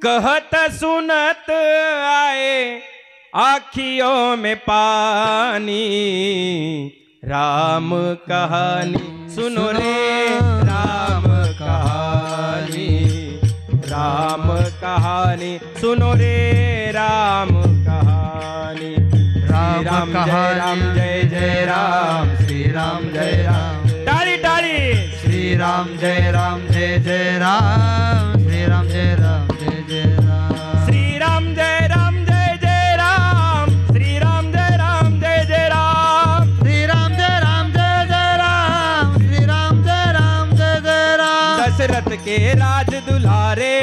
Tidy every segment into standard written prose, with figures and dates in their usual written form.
कहत सुनत आए आँखियों में पानी, राम कहानी सुनो रे राम कहानी, राम कहानी सुनो रे राम कहानी। राम कहानी जय जय राम, श्री राम जय राम, ताली ताली। श्री राम जय राम, जय जय राम, श्री राम जय राम, जय जय राम, श्री राम जय राम, जय जय राम, श्री राम जय राम, जय जय राम, श्री राम जय राम, जय जय राम, श्री राम जय राम, जय जय राम। दशरथ के राज दुलारे,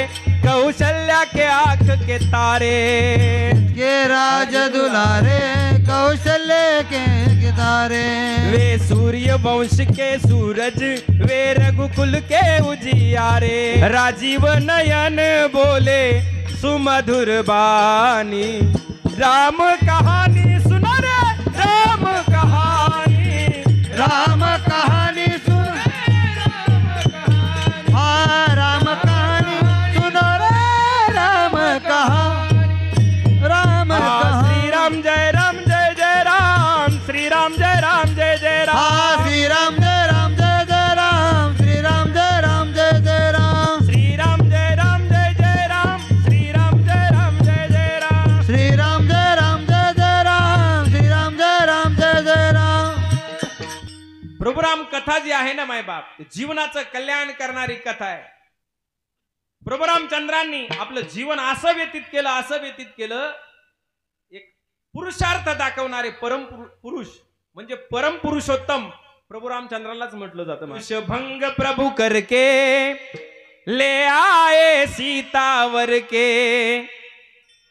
कौशल्या के आंख के तारे, के राज दुलारे, कौशल्य के तारे, वे सूर्य वंश के सूरज, वे रघुकुल के उजियारे। राजीव नयन बोले सुमधुर बानी, राम कहानी सुनो रे राम कहानी, राम कहानी सुन, हाँ राम कहानी सुनो रे राम कहानी, राम कहानी। श्री राम जय राम, जय जय राम, श्री राम जय राम, जय जय राम, हाँ श्री राम जय राम, जय जय राम, श्री राम जय राम, जय जय राम, श्री राम जय राम, जय जय राम, श्री राम जय राम, जय जय राम, श्री राम जय राम, जय जय राम, श्री राम जय राम, जय जय राम। प्रभुराम कथा जी आहे ना माय बाप, जीवनाचं कल्याण करणारी कथा आहे। प्रभुरामचंद्रांनी आपलं जीवन असं व्यतीत केलं, असं व्यतीत केलं, एक पुरुषार्थ दाखवणारे परम पुरुष म्हणजे परम पुरुषोत्तम प्रभुरामचंद्रालाच म्हटलं जातं। वृषभंग प्रभु करके ले आए सीतावर के,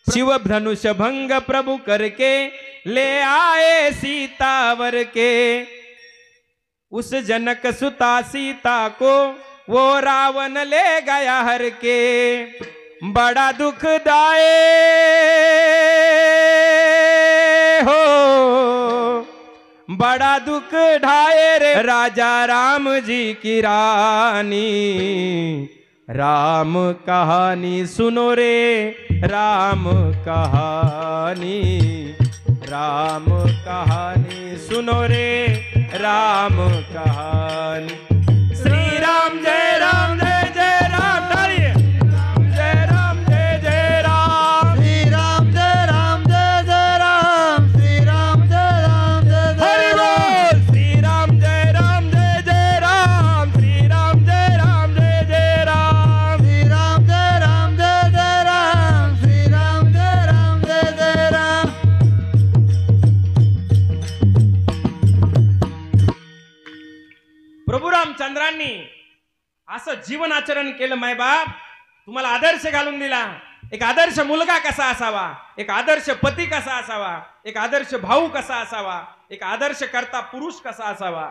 शिव धनुष भंग प्रभु करके ले आए सीतावर के। उस जनक सुता सीता को वो रावण ले गया हर के, बड़ा दुखदाई हो, बड़ा दुख ढाए रे राजा राम जी की रानी, राम कहानी सुनो रे राम कहानी, राम कहानी सुनो रे राम कहानी। श्री राम जय राम, जय जय राम, तालिए जय राम, जय जय राम, श्री राम जय राम, जय जय राम, श्री राम जय राम, जय जय हरि राम, बोल। श्री राम जय राम, जय जय राम, श्री राम जय राम, जय जय राम, श्री राम जय राम, जय जय राम, श्री राम जय राम, जय जय राम। प्रभुरामचंद्रांनी असं जीवन आचरण केलं मायबाप, तुम्हाला आदर्श घालून दिला। एक आदर्श मुलगा कसा असावा, एक आदर्श पती कसा असावा, एक आदर्श भाऊ कसा असावा, एक आदर्श करता पुरुष कसा असावा,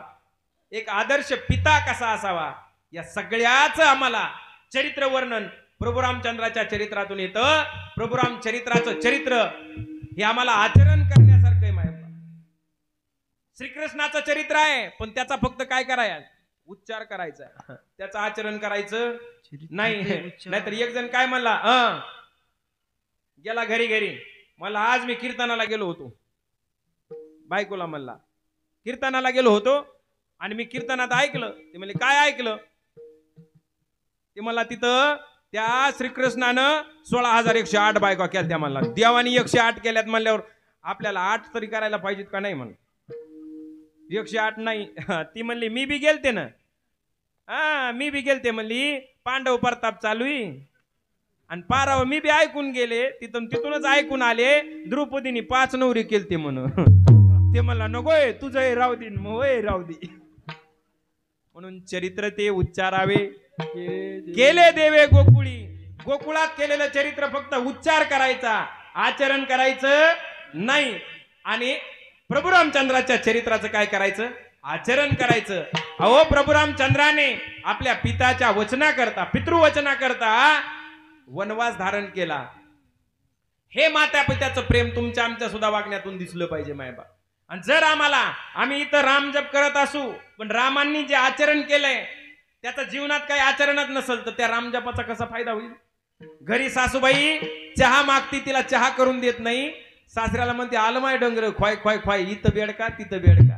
एक आदर्श पिता कसा असावा, या सगळ्याच आम्हाला चरित्र वर्णन प्रभुरामचंद्राच्या चरित्रातून येतं। प्रभुराम चरित्राचं चरित्र हे आम्हाला आचरण करण्यासारखं आहे मायबाप। श्रीकृष्णाचं चरित्र आहे, पण त्याचा फक्त काय करायचं, उच्चार करायचा, त्याचं आचरण करायचं नाही। नाहीतर एक जण काय म्हणला, गेला घरी घरी, मला आज मी कीर्तनाला गेलो होतो, बायकोला म्हणला कीर्तनाला गेलो होतो आणि मी कीर्तनात ऐकलं। ते म्हणले काय ऐकलं? ते मला तिथं त्या श्रीकृष्णानं 16,108 बायका केल्या त्या म्हणला। देवानी 108 केल्यात म्हणल्यावर आपल्याला 8 तरी करायला पाहिजेत का नाही म्हणून। 108 नाही, ती म्हणली मी बी गेलते ना, मी बी गेलते म्हणली, पांडव प्रताप चालू आहे आणि पाराव मी बी ऐकून गेले, तिथूनच ऐकून आले, द्रौपदीने 5 नवरी केलते म्हणून। ते म्हणला नकोय तुझं राहू दे, होय राहू दे, म्हणून चरित्र ते उच्चारावे। गेले देवे गोकुळी, गोकुळात केलेलं चरित्र फक्त उच्चार करायचा, आचरण करायचं नाही। आणि प्रभुरामचंद्राच्या चरित्राचं काय करायचं, आचरण करायचं। अहो प्रभुरामचंद्राने आपल्या पिताच्या वचनाकरता, पितृवचनाकरता वनवास धारण केला। हे माता पित्याचं प्रेम तुमच्या आमच्या सुद्धा वागण्यातून दिसलं पाहिजे मायबा। आणि जर आम्ही इथं राम जप करत असू, पण रामांनी जे आचरण केलंय त्याचं जीवनात काही आचरणात नसेल, तर त्या रामजपाचा कसा फायदा होईल? घरी सासूबाई चहा मागती, तिला चहा करून देत नाही. सासऱ्याला म्हणते आलं माय डोंगर ख्वाय ख्वाय ख्वाय, इथं बेडका तिथं बेडका.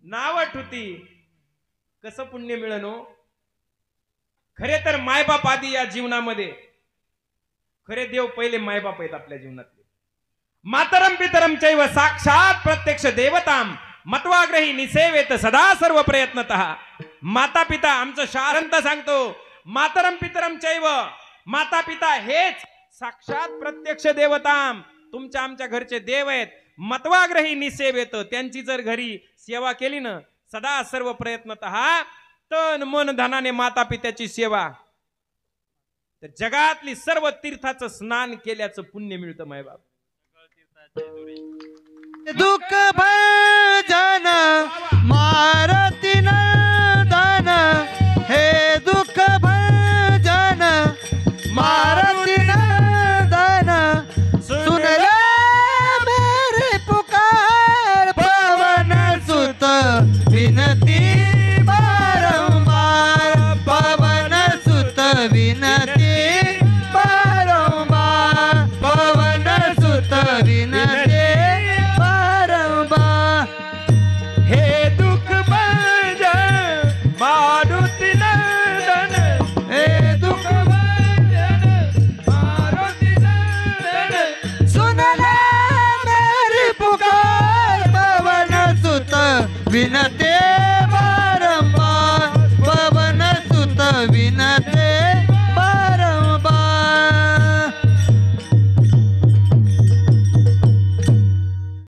नावट होती. कसं पुण्य मिळणं हो. खरे तर मायबाप आधी या जीवनामध्ये. खरे देव पहिले मायबाप आहेत आपल्या जीवनातले. मातरम पितरम चैव साक्षात प्रत्यक्ष देवताम मत्वाग्रही निसेवेत सदा सर्व प्रयत्नतः. माता पिता आमचं शास्त्र सांगतो, मातरम पितरम चैव, माता पिता हेच साक्षात प्रत्यक्ष देवताम, तुमच्या आमच्या घरचे देव आहेत. मत्वाग्रही निसेवेत, त्यांची जर घरी सेवा केली ना सदा सर्व प्रयत्नतः, तन मन धनाने माता पित्याची सेवा, तर जगातली सर्व तीर्थाचं स्नान केल्याचं पुण्य मिळतं मायबाप. दुःख भजन मारुती नंदन, हे दुःख भजन मारुती नंदन, सुन ले मेरी पुकार पवन सुत विनती बारंबार, पवन सुत विनती बारंबार, पवन सुत विनती बारंबार. हे दुःख भजन मारुती नंदन, हे दुःख भजन मारुती नंदन, सुन ले मेरी पुकार पवन सुत विनती